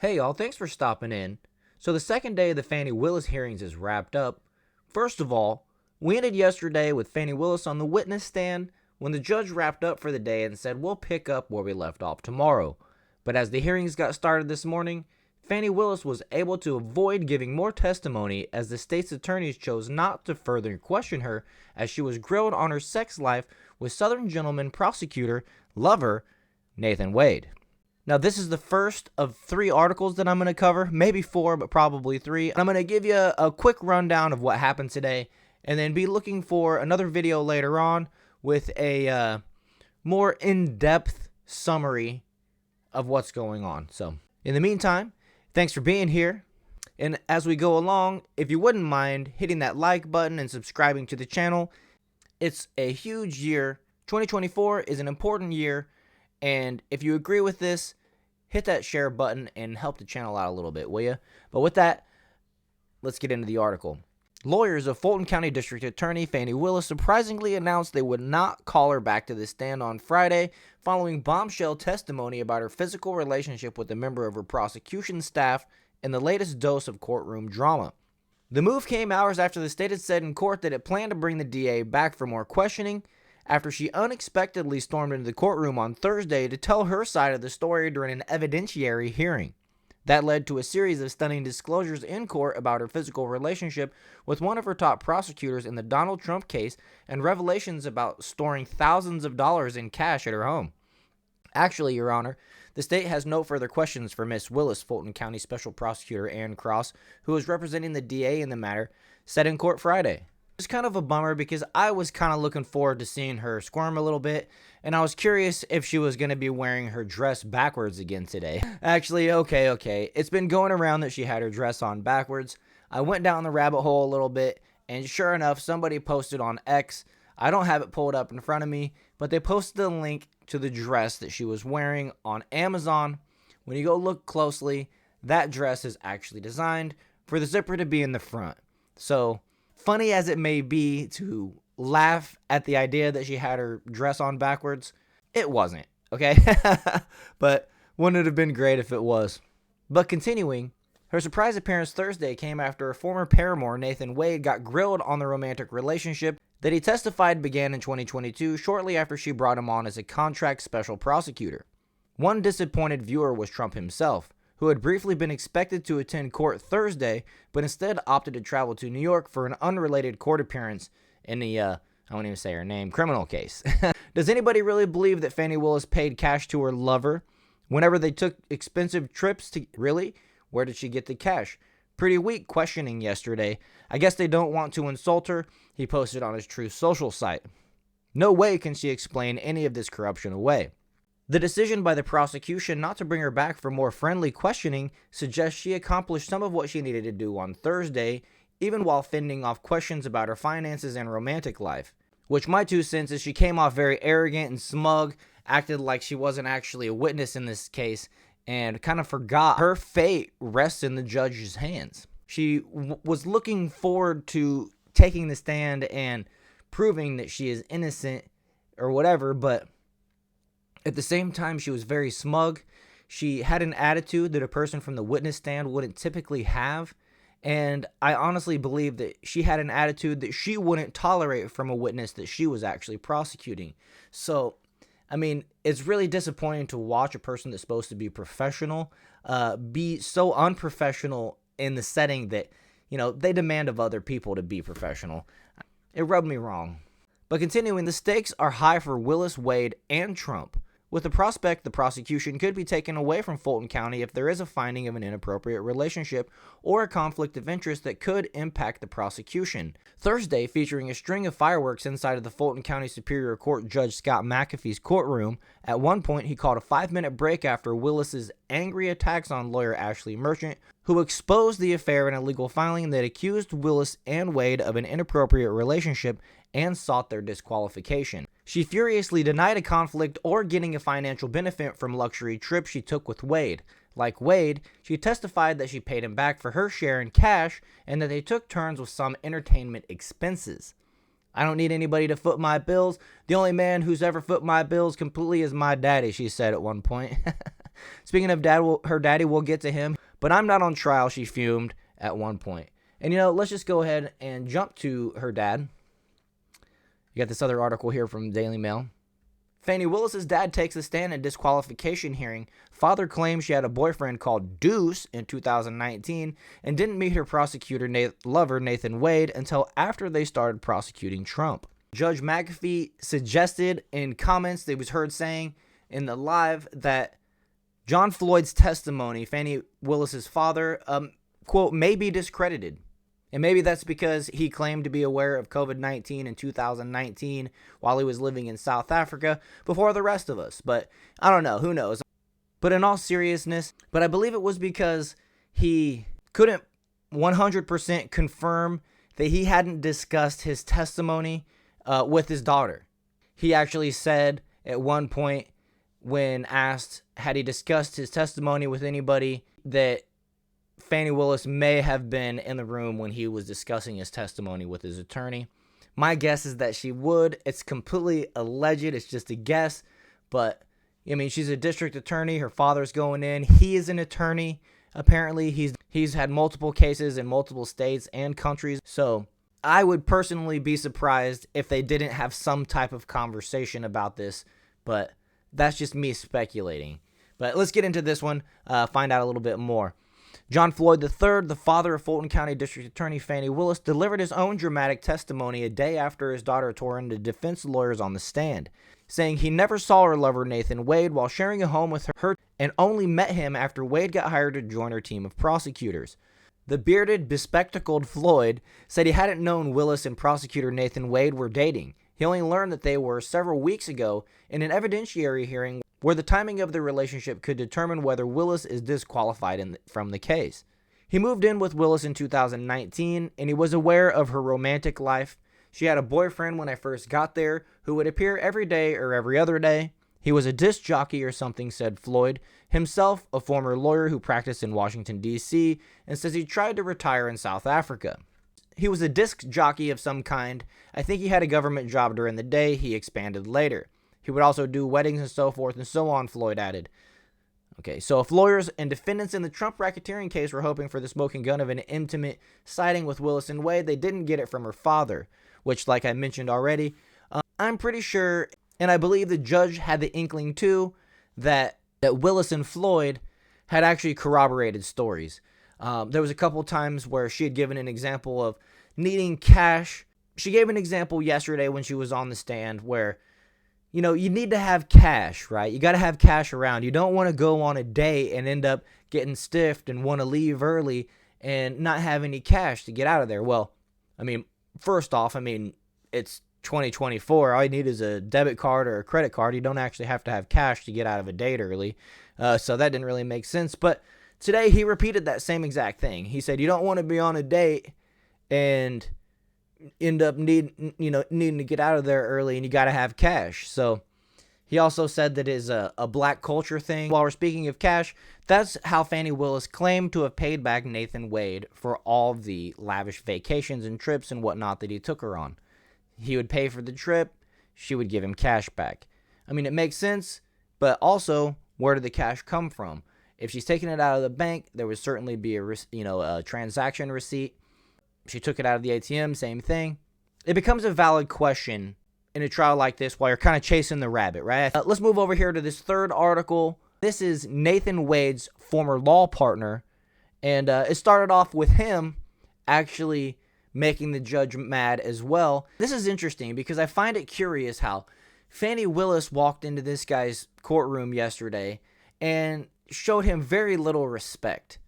Hey y'all, thanks for stopping in. So the second day of the Fani Willis hearings is wrapped up. First of all, we ended yesterday with Fani Willis on the witness stand when the judge wrapped up for the day and said we'll pick up where we left off tomorrow. But as the hearings got started this morning, Fani Willis was able to avoid giving more testimony as the state's attorneys chose not to further question her as she was grilled on her sex life with Southern Gentleman prosecutor lover Nathan Wade. Now, this is the first of 3 articles that I'm going to cover, maybe 4, but probably 3. I'm going to give you a quick rundown of what happened today, and then be looking for another video later on with a more in-depth summary of what's going on. So, in the meantime, thanks for being here. And as we go along, if you wouldn't mind hitting that like button and subscribing to the channel, it's a huge year. 2024 is an important year, and if you agree with this, hit that share button and help the channel out a little bit, will you? But with that, let's get into the article. Lawyers of Fulton County District Attorney Fani Willis surprisingly announced they would not call her back to the stand on Friday following bombshell testimony about her physical relationship with a member of her prosecution staff in the latest dose of courtroom drama. The move came hours after the state had said in court that it planned to bring the DA back for more questioning, after she unexpectedly stormed into the courtroom on Thursday to tell her side of the story during an evidentiary hearing. That led to a series of stunning disclosures in court about her physical relationship with one of her top prosecutors in the Donald Trump case and revelations about storing thousands of dollars in cash at her home. Actually, Your Honor, the state has no further questions for Miss Willis, Fulton County Special Prosecutor Ann Cross, who is representing the DA in the matter, said in court Friday. It's kind of a bummer because I was kind of looking forward to seeing her squirm a little bit, and I was curious if she was going to be wearing her dress backwards again today. Actually, okay. It's been going around that she had her dress on backwards. I went down the rabbit hole a little bit, and sure enough, somebody posted on X. I don't have it pulled up in front of me, but they posted a link to the dress that she was wearing on Amazon. When you go look closely, that dress is actually designed for the zipper to be in the front. So, funny as it may be to laugh at the idea that she had her dress on backwards, it wasn't, okay? But wouldn't it have been great if it was? But continuing, her surprise appearance Thursday came after her former paramour Nathan Wade got grilled on the romantic relationship that he testified began in 2022 shortly after she brought him on as a contract special prosecutor. One disappointed viewer was Trump himself, who had briefly been expected to attend court Thursday, but instead opted to travel to New York for an unrelated court appearance in the, I won't even say her name, criminal case. Does anybody really believe that Fani Willis paid cash to her lover whenever they took expensive trips to, really? Where did she get the cash? Pretty weak questioning yesterday. I guess they don't want to insult her, he posted on his Truth Social site. No way can she explain any of this corruption away. The decision by the prosecution not to bring her back for more friendly questioning suggests she accomplished some of what she needed to do on Thursday, even while fending off questions about her finances and romantic life. Which my 2 cents is she came off very arrogant and smug, acted like she wasn't actually a witness in this case, and kind of forgot her fate rests in the judge's hands. She was looking forward to taking the stand and proving that she is innocent or whatever, but at the same time, she was very smug. She had an attitude that a person from the witness stand wouldn't typically have. And I honestly believe that she had an attitude that she wouldn't tolerate from a witness that she was actually prosecuting. So, I mean, it's really disappointing to watch a person that's supposed to be professional be so unprofessional in the setting that, you know, they demand of other people to be professional. It rubbed me wrong. But continuing, the stakes are high for Willis, Wade, and Trump, with the prospect the prosecution could be taken away from Fulton County if there is a finding of an inappropriate relationship or a conflict of interest that could impact the prosecution. Thursday, featuring a string of fireworks inside of the Fulton County Superior Court Judge Scott McAfee's courtroom, at one point he called a 5-minute break after Willis's angry attacks on lawyer Ashley Merchant, who exposed the affair in a legal filing that accused Willis and Wade of an inappropriate relationship and sought their disqualification. She furiously denied a conflict or getting a financial benefit from luxury trips she took with Wade. Like Wade, she testified that she paid him back for her share in cash and that they took turns with some entertainment expenses. I don't need anybody to foot my bills. The only man who's ever foot my bills completely is my daddy, she said at one point. Speaking of her daddy, we'll get to him. But I'm not on trial, she fumed at one point. And, let's just go ahead and jump to her dad. You got this other article here from Daily Mail. Fani Willis's dad takes a stand in disqualification hearing. Father claims she had a boyfriend called Deuce in 2019 and didn't meet her prosecutor lover Nathan Wade until after they started prosecuting Trump. Judge McAfee suggested in comments that he was heard saying in the live that John Floyd's testimony, Fani Willis's father, quote, may be discredited. And maybe that's because he claimed to be aware of COVID-19 in 2019 while he was living in South Africa before the rest of us. But I don't know. Who knows? But in all seriousness, I believe it was because he couldn't 100% confirm that he hadn't discussed his testimony with his daughter. He actually said at one point when asked had he discussed his testimony with anybody that Fani Willis may have been in the room when he was discussing his testimony with his attorney. My guess is that she would. It's completely alleged. It's just a guess. But, she's a district attorney. Her father's going in. He is an attorney. Apparently, he's had multiple cases in multiple states and countries. So I would personally be surprised if they didn't have some type of conversation about this. But that's just me speculating. But let's get into this one, find out a little bit more. John Floyd III, the father of Fulton County District Attorney Fani Willis, delivered his own dramatic testimony a day after his daughter tore into defense lawyers on the stand, saying he never saw her lover Nathan Wade while sharing a home with her and only met him after Wade got hired to join her team of prosecutors. The bearded, bespectacled Floyd said he hadn't known Willis and prosecutor Nathan Wade were dating. He only learned that they were several weeks ago in an evidentiary hearing where the timing of the relationship could determine whether Willis is disqualified from the case. He moved in with Willis in 2019, and he was aware of her romantic life. She had a boyfriend when I first got there who would appear every day or every other day. He was a disc jockey or something, said Floyd, himself a former lawyer who practiced in Washington, D.C., and says he tried to retire in South Africa. He was a disc jockey of some kind. I think he had a government job during the day. He expanded later. He would also do weddings and so forth and so on, Floyd added. Okay, so if lawyers and defendants in the Trump racketeering case were hoping for the smoking gun of an intimate sighting with Willis and Wade, they didn't get it from her father, which, like I mentioned already, I'm pretty sure, and I believe the judge had the inkling too, that Willis and Floyd had actually corroborated stories. There was a couple times where she had given an example of needing cash. She gave an example yesterday when she was on the stand where, you need to have cash, right? You got to have cash around. You don't want to go on a date and end up getting stiffed and want to leave early and not have any cash to get out of there. Well, first off, it's 2024. All you need is a debit card or a credit card. You don't actually have to have cash to get out of a date early. So that didn't really make sense. But today he repeated that same exact thing. He said, you don't want to be on a date and end up needing to get out of there early, and you got to have cash. So he also said that is a black culture thing. While we're speaking of cash, that's how Fani Willis claimed to have paid back Nathan Wade for all the lavish vacations and trips and whatnot that he took her on. He would pay for the trip. She would give him cash back. It makes sense, but also, where did the cash come from? If she's taking it out of the bank, there would certainly be a transaction receipt. She took it out of the ATM, same thing. It becomes a valid question in a trial like this while you're kind of chasing the rabbit, right? Let's move over here to this third article. This is Nathan Wade's former law partner, and it started off with him actually making the judge mad as well. This is interesting because I find it curious how Fani Willis walked into this guy's courtroom yesterday and showed him very little respect.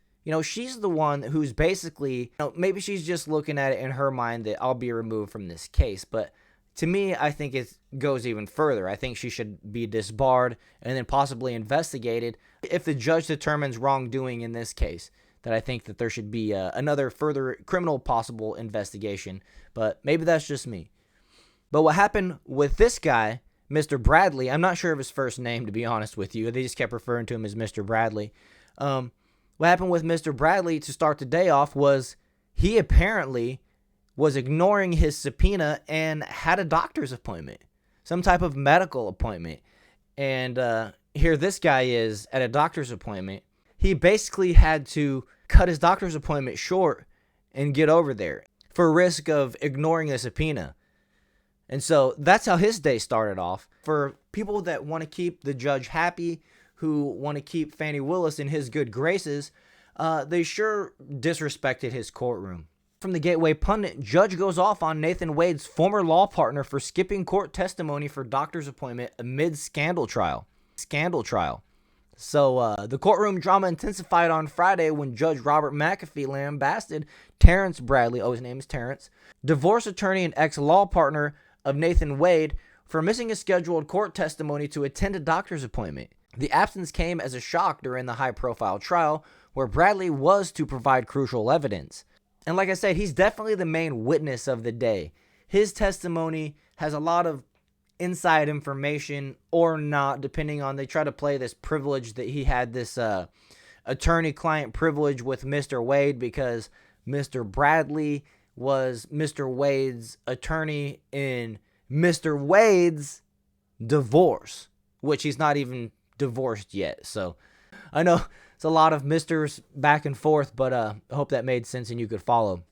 She's the one who's basically, maybe she's just looking at it in her mind that I'll be removed from this case. But to me, I think it goes even further. I think she should be disbarred and then possibly investigated if the judge determines wrongdoing in this case. That I think that there should be another further criminal possible investigation. But maybe that's just me. But what happened with this guy, Mr. Bradley, I'm not sure of his first name, to be honest with you. They just kept referring to him as Mr. Bradley. What happened with Mr. Bradley to start the day off was he apparently was ignoring his subpoena and had a doctor's appointment, some type of medical appointment. And here this guy is at a doctor's appointment. He basically had to cut his doctor's appointment short and get over there for risk of ignoring a subpoena. And so that's how his day started off. For people that want to keep the judge happy, who want to keep Fani Willis in his good graces, they sure disrespected his courtroom. From the Gateway Pundit, judge goes off on Nathan Wade's former law partner for skipping court testimony for doctor's appointment amid scandal trial. So the courtroom drama intensified on Friday when Judge Robert McAfee lambasted Terrence Bradley, his name is Terrence, divorce attorney and ex-law partner of Nathan Wade, for missing a scheduled court testimony to attend a doctor's appointment. The absence came as a shock during the high-profile trial, where Bradley was to provide crucial evidence. And like I said, he's definitely the main witness of the day. His testimony has a lot of inside information or not, depending on, they try to play this privilege that he had this attorney-client privilege with Mr. Wade because Mr. Bradley was Mr. Wade's attorney in Mr. Wade's divorce, which he's not even divorced yet. So I know it's a lot of misters back and forth, but I hope that made sense and you could follow.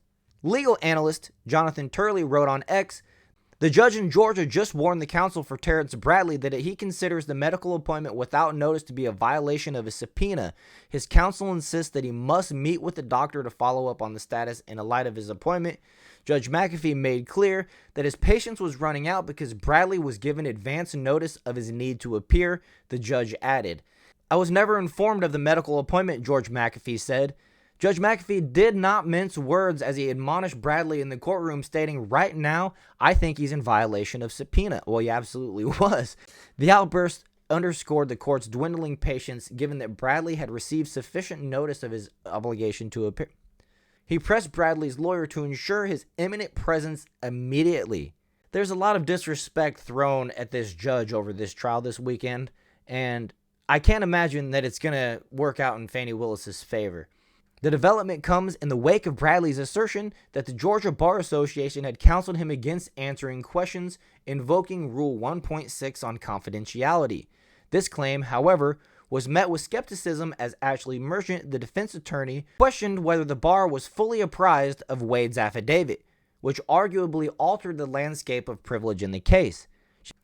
Legal analyst Jonathan Turley wrote on X, the judge in Georgia just warned the counsel for Terrence Bradley that he considers the medical appointment without notice to be a violation of a subpoena. His counsel insists that he must meet with the doctor to follow up on the status in the light of his appointment. Judge McAfee made clear that his patience was running out because Bradley was given advance notice of his need to appear, the judge added. I was never informed of the medical appointment, Judge McAfee said. Judge McAfee did not mince words as he admonished Bradley in the courtroom, stating, right now, I think he's in violation of subpoena. Well, he absolutely was. The outburst underscored the court's dwindling patience, given that Bradley had received sufficient notice of his obligation to appear. He pressed Bradley's lawyer to ensure his imminent presence immediately. There's a lot of disrespect thrown at this judge over this trial this weekend, and I can't imagine that it's going to work out in Fani Willis's favor. The development comes in the wake of Bradley's assertion that the Georgia Bar Association had counseled him against answering questions, invoking Rule 1.6 on confidentiality. This claim, however, was met with skepticism as Ashley Merchant, the defense attorney, questioned whether the bar was fully apprised of Wade's affidavit, which arguably altered the landscape of privilege in the case.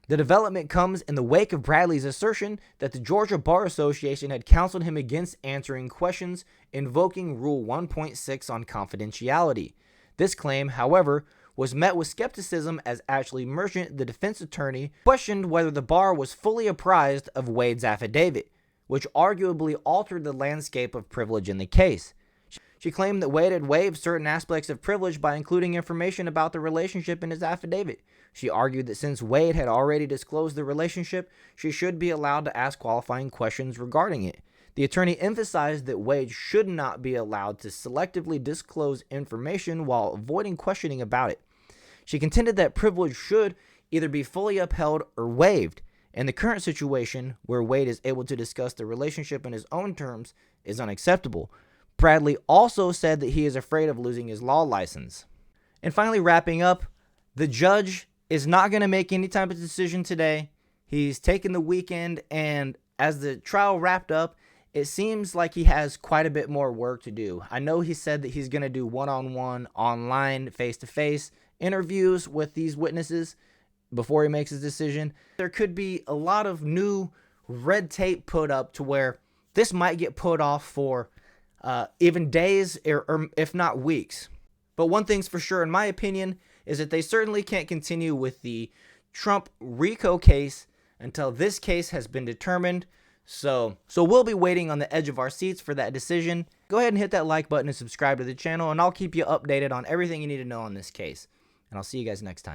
The development comes in the wake of Bradley's assertion that the Georgia Bar Association had counseled him against answering questions, invoking Rule 1.6 on confidentiality. This claim, however, was met with skepticism as Ashley Merchant, the defense attorney, questioned whether the bar was fully apprised of Wade's affidavit, which arguably altered the landscape of privilege in the case. She claimed that Wade had waived certain aspects of privilege by including information about the relationship in his affidavit. She argued that since Wade had already disclosed the relationship, she should be allowed to ask qualifying questions regarding it. The attorney emphasized that Wade should not be allowed to selectively disclose information while avoiding questioning about it. She contended that privilege should either be fully upheld or waived, and the current situation, where Wade is able to discuss the relationship in his own terms, is unacceptable. Bradley also said that he is afraid of losing his law license. And finally, wrapping up, the judge is not going to make any type of decision today. He's taken the weekend, and as the trial wrapped up, it seems like he has quite a bit more work to do. I know he said that he's going to do one-on-one, online, face-to-face interviews with these witnesses before he makes his decision. There could be a lot of new red tape put up to where this might get put off for even days or if not weeks. But one thing's for sure, in my opinion, is that they certainly can't continue with the Trump RICO case until this case has been determined. So we'll be waiting on the edge of our seats for that decision. Go ahead and hit that like button and subscribe to the channel, and I'll keep you updated on everything you need to know on this case. And I'll see you guys next time.